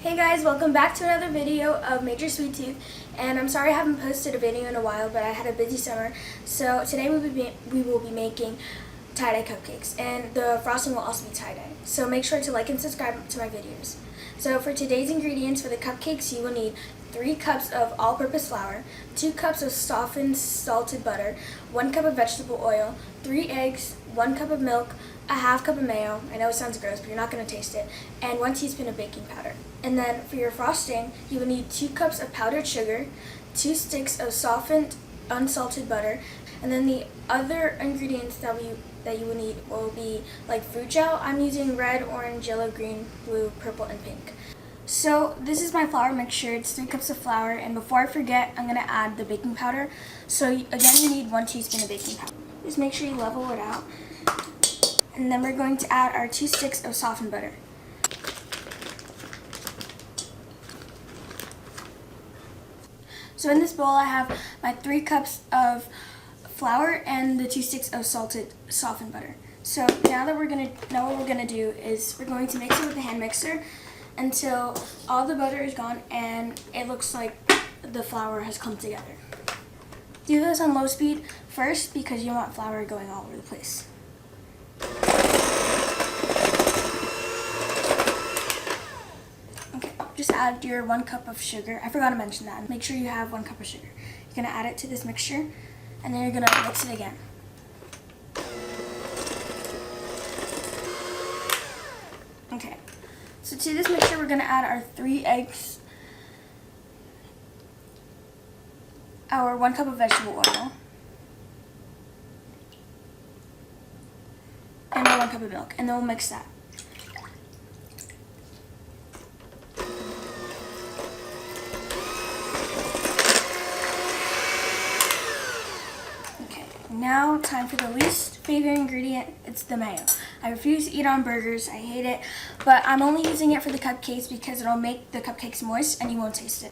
Hey guys, welcome back to another video of Major Sweet Tooth, and I'm sorry I haven't posted a video in a while, but I had a busy summer. So today we will be making tie-dye cupcakes, and the frosting will also be tie-dye. So make sure to like and subscribe to my videos. So for today's ingredients for the cupcakes, you will need 3 cups of all-purpose flour, 2 cups of softened salted butter, 1 cup of vegetable oil, 3 eggs, 1 cup of milk, a half cup of mayo, I know it sounds gross, but you're not going to taste it, and 1 teaspoon of baking powder. And then for your frosting, you will need 2 cups of powdered sugar, 2 sticks of softened unsalted butter, and then the other ingredients that you will need will be like fruit gel. I'm using red, orange, yellow, green, blue, purple, and pink. So this is my flour mixture. It's 3 cups of flour, and before I forget, I'm going to add the baking powder. So again, you need 1 teaspoon of baking powder. Just make sure you level it out. And then we're going to add our 2 sticks of softened butter. So in this bowl I have my 3 cups of flour and the 2 sticks of softened butter. So now what we're gonna do is we're going to mix it with the hand mixer until all the butter is gone and it looks like the flour has come together. Do this on low speed first because you want flour going all over the place. Okay, just add your 1 cup of sugar. I forgot to mention that. Make sure you have 1 cup of sugar. You're gonna add it to this mixture, and then you're gonna mix it again. Okay, so to this mixture, we're gonna add our 3 eggs, our 1 cup of vegetable oil, and our 1 cup of milk, and then we'll mix that. Okay, now time for the least favorite ingredient. It's the mayo. I refuse to eat on burgers. I hate it, but I'm only using it for the cupcakes because it'll make the cupcakes moist and you won't taste it.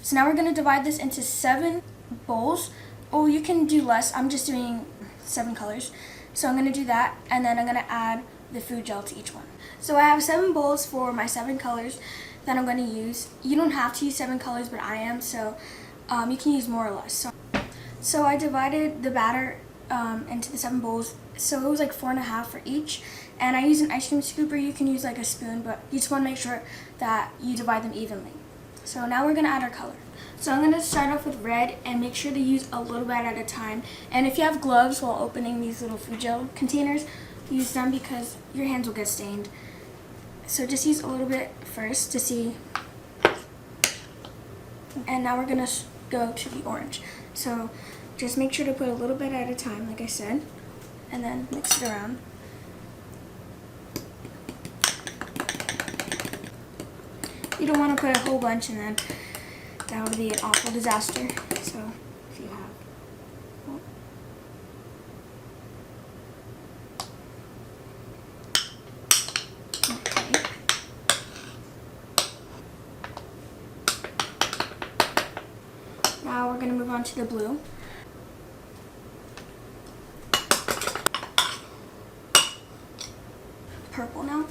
So now we're going to divide this into 7 bowls. Oh, you can do less. I'm just doing 7 colors. So I'm going to do that, and then I'm going to add the food gel to each one. So I have 7 bowls for my 7 colors that I'm going to use. You don't have to use 7 colors, but I am, so you can use more or less. So I divided the batter into the 7 bowls. So it was like 4.5 for each. And I use an ice cream scooper. You can use like a spoon, but you just want to make sure that you divide them evenly. So now we're going to add our color. So I'm going to start off with red and make sure to use a little bit at a time. And if you have gloves while opening these little food gel containers, use them because your hands will get stained. So just use a little bit first to see. And now we're going to go to the orange. So just make sure to put a little bit at a time, like I said, and then mix it around. You don't want to put a whole bunch, and then that would be an awful disaster. So if you have, okay. Now we're going to move on to the blue. Purple now.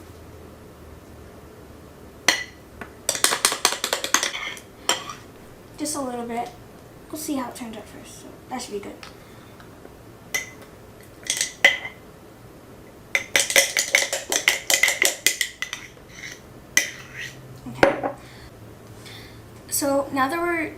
Just a little bit. We'll see how it turns out first. So that should be good. Okay. So now that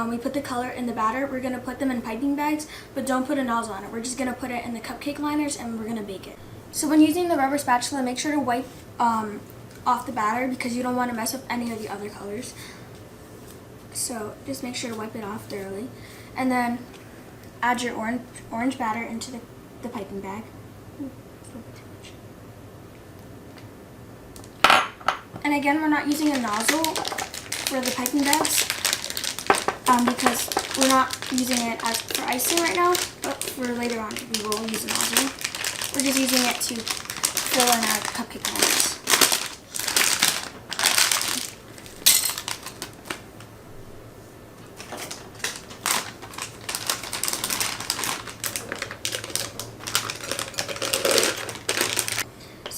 we put the color in the batter, we're gonna put them in piping bags, but don't put a nozzle on it. We're just gonna put it in the cupcake liners and we're gonna bake it. So when using the rubber spatula, make sure to wipe off the batter because you don't want to mess up any of the other colors. So just make sure to wipe it off thoroughly. And then add your orange batter into the piping bag. And again, we're not using a nozzle for the piping bags because we're not using it for icing right now, but for later on we will use a nozzle. We're just using it to fill in our cupcake liners.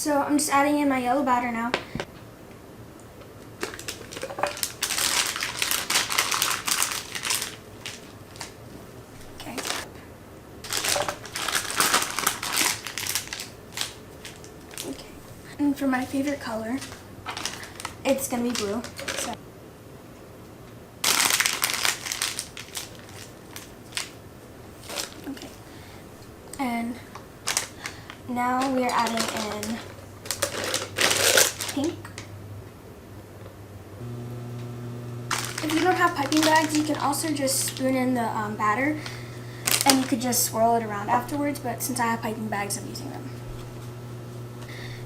So I'm just adding in my yellow batter now. Okay. Okay. And for my favorite color, it's gonna be blue. So. Okay. And now we are adding in pink. If you don't have piping bags, you can also just spoon in the batter, and you could just swirl it around afterwards, but since I have piping bags, I'm using them.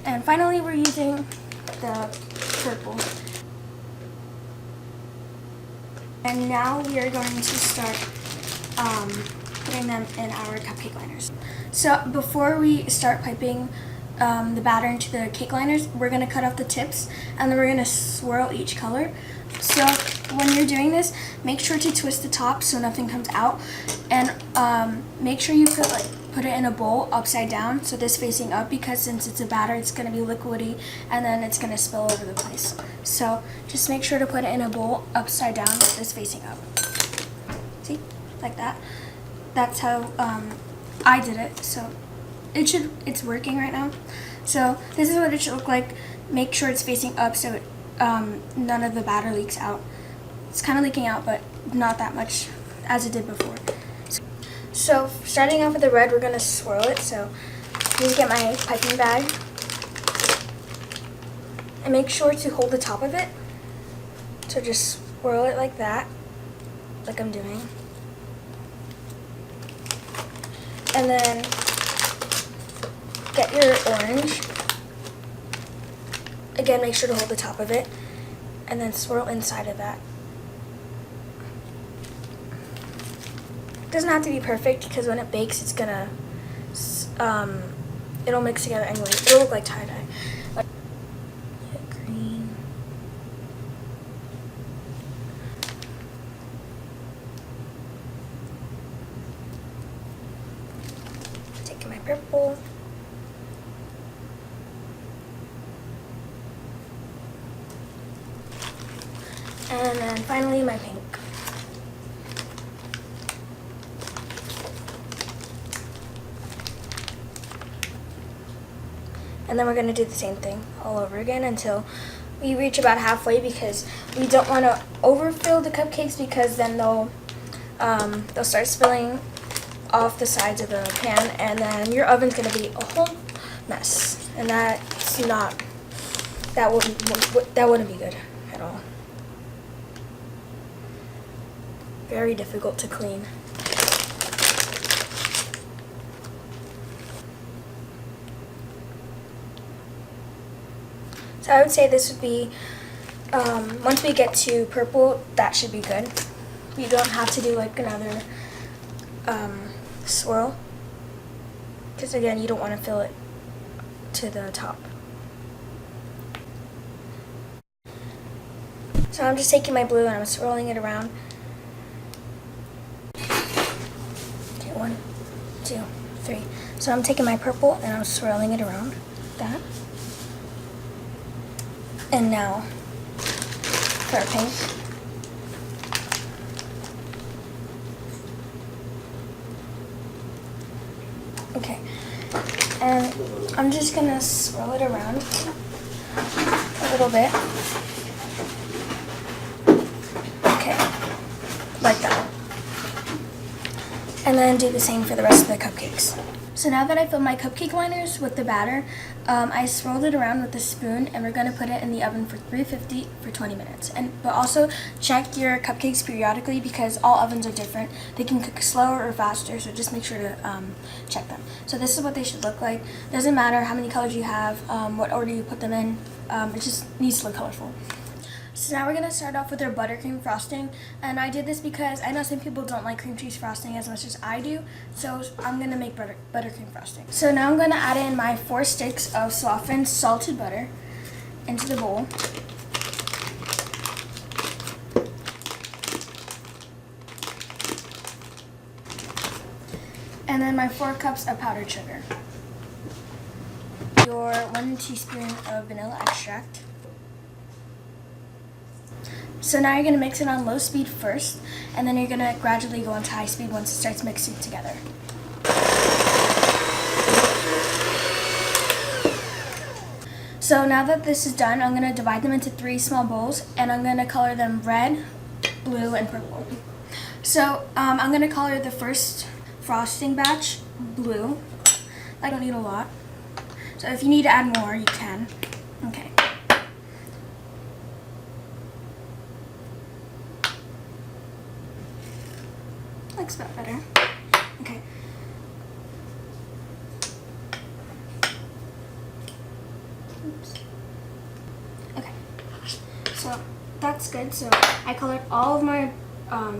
And finally, we're using the purple. And now we are going to start putting them in our cupcake liners. So before we start piping the batter into the cake liners, we're going to cut off the tips, and then we're going to swirl each color. So when you're doing this, make sure to twist the top so nothing comes out, and make sure you put it in a bowl upside down, so this facing up, because since it's a batter, it's going to be liquidy and then it's going to spill over the place. So just make sure to put it in a bowl upside down with this facing up. See, like that. That's how I did it. So it's working right now. So this is what it should look like. Make sure it's facing up so none of the batter leaks out. It's kind of leaking out, but not that much as it did before. So starting off with the red, we're going to swirl it. So please get my piping bag and make sure to hold the top of it. So just swirl it like that, like I'm doing. And then get your orange. Again, make sure to hold the top of it, and then swirl inside of that. It doesn't have to be perfect, because when it bakes, it's gonna, it'll mix together anyway. It'll look like tie-dye. Green. Taking my purple. And then finally my pink. And then we're going to do the same thing all over again until we reach about halfway, because we don't want to overfill the cupcakes, because then they'll start spilling off the sides of the pan, and then your oven's going to be a whole mess. And that wouldn't be good at all. Very difficult to clean. So I would say this would be, once we get to purple, that should be good. You don't have to do like another swirl, because again, you don't want to fill it to the top. So I'm just taking my blue and I'm swirling it around. Okay, 1, 2, 3. So I'm taking my purple and I'm swirling it around like that. And now for our pink. Okay, and I'm just gonna swirl it around a little bit. Okay, like that. And then do the same for the rest of the cupcakes. So now that I filled my cupcake liners with the batter, I swirled it around with a spoon, and we're going to put it in the oven for 350 for 20 minutes. But also check your cupcakes periodically, because all ovens are different. They can cook slower or faster, so just make sure to check them. So this is what they should look like. Doesn't matter how many colors you have, what order you put them in, it just needs to look colorful. So now we're going to start off with our buttercream frosting, and I did this because I know some people don't like cream cheese frosting as much as I do, so I'm going to make buttercream frosting. So now I'm going to add in my 4 sticks of softened salted butter into the bowl. And then my 4 cups of powdered sugar. Do your 1 teaspoon of vanilla extract. So now you're going to mix it on low speed first, and then you're going to gradually go on to high speed once it starts mixing together. So now that this is done, I'm going to divide them into 3 small bowls, and I'm going to color them red, blue, and purple. So I'm going to color the first frosting batch blue. I don't need a lot. So if you need to add more, you can. Okay. Looks a bit better. Okay. Oops. Okay. So that's good. So I colored all of my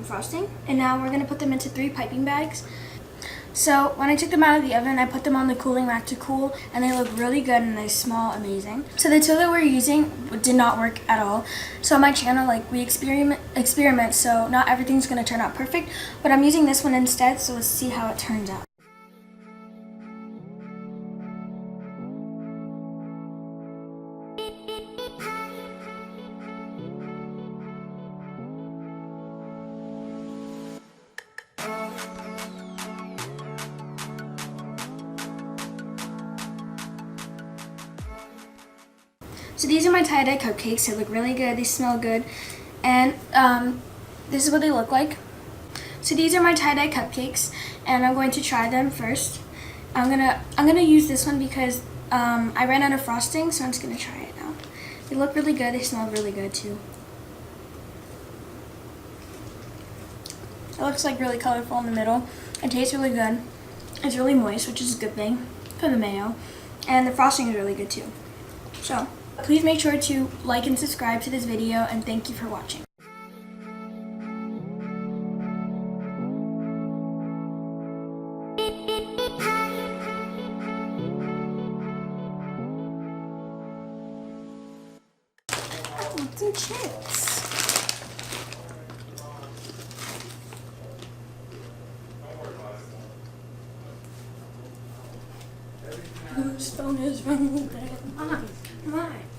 frosting, and now we're going to put them into 3 piping bags. So when I took them out of the oven, I put them on the cooling rack to cool, and they look really good and they smell amazing. So the tool that we're using did not work at all. So on my channel, like, we experiment, so not everything's going to turn out perfect, but I'm using this one instead, so let's see how it turns out. So these are my tie-dye cupcakes. They look really good. They smell good. And this is what they look like. So these are my tie-dye cupcakes, and I'm going to try them first. I'm gonna use this one because I ran out of frosting, so I'm just gonna try it now. They look really good. They smell really good too. It looks like really colorful in the middle. It tastes really good. It's really moist, which is a good thing for the mayo. And the frosting is really good too. So please make sure to like and subscribe to this video, and thank you for watching. I want some chips. Whose phone is ringing? Mine.